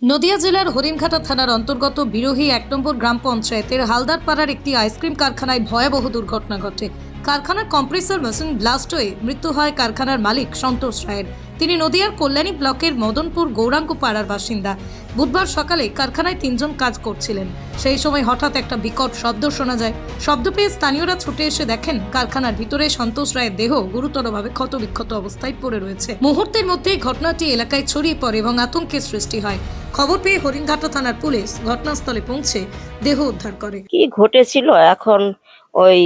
নদিয়া জেলার হরিণঘাটা থানার অন্তর্গত বিরোহী ১ নম্বর গ্রাম পঞ্চায়েতের হালদারপাড়ার একটি আইসক্রিম কারখানায় ভয়াবহ দুর্ঘটনা ঘটে। কারখানার কম্প্রেসর মেশিন ব্লাস্ট হয়ে মৃত্যু হয় কারখানার মালিক সন্তোষ রায়ের। তিনি নদিয়ার কল্যাণী ব্লকের মদনপুর গৌরাঙ্গ পাড়ার বাসিন্দা। বুধবার সকালে কারখানায় ৩ জন কাজ করছিলেন। সেই সময় হঠাৎ একটা বিকট শব্দ শোনা যায়। শব্দ পেয়ে স্থানীয়রা ছুটে এসে দেখেন কারখানার ভিতরে সন্তোষ রায়ের দেহ গুরুতরভাবে ক্ষতবিক্ষত অবস্থায় পড়ে রয়েছে। মুহূর্তের মধ্যেই ঘটনাটি এলাকায় ছড়িয়ে পড়ে এবং আতঙ্কের সৃষ্টি হয়। খবর পেয়ে হরিণঘাটা থানার পুলিশ ঘটনাস্থলে পৌঁছে দেহ উদ্ধার করে। কি ঘটেছিল এখন ওই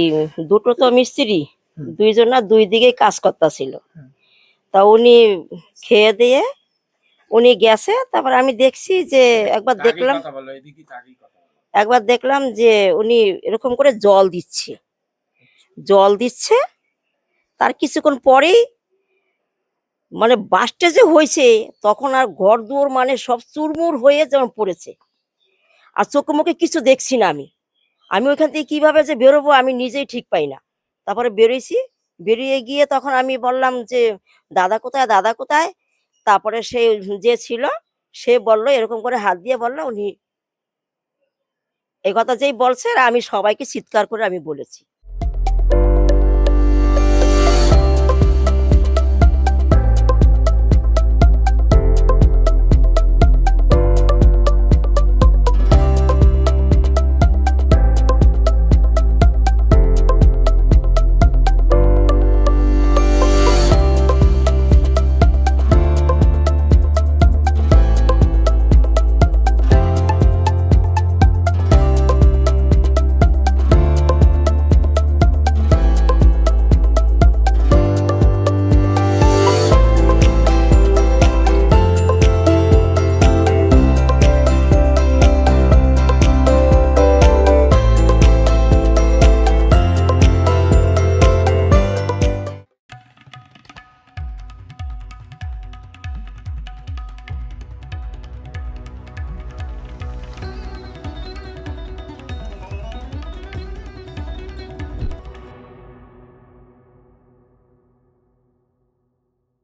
দুটো তো মিস্ত্রি দুইজন না দুই দিকেই কাজ করতেছিল। তা উনি খেয়ে দিয়ে উনি গেছে, তারপর আমি দেখছি যে একবার দেখলাম যে উনি এরকম করে জল দিচ্ছে তার কিছুক্ষণ পরেই মানে বাস্টে যে হয়েছে তখন আর ঘর দুয়ার মানে সব চুরমুর হয়ে যেমন পড়েছে, আর চোখে মুখে কিছু দেখছি না। আমি ওইখান থেকে কিভাবে যে বেরোবো আমি নিজেই ঠিক পাই না। তারপরে বেরিয়েছি, বেরিয়ে গিয়ে তখন আমি বললাম যে দাদা কোথায়, দাদা কোথায়? তারপরে সে যে ছিল সে বলল, এরকম করে হাত দিয়ে বলল উনি এই কথা যেই বলছে, আর আমি সবাইকে চিৎকার করে আমি বলেছি।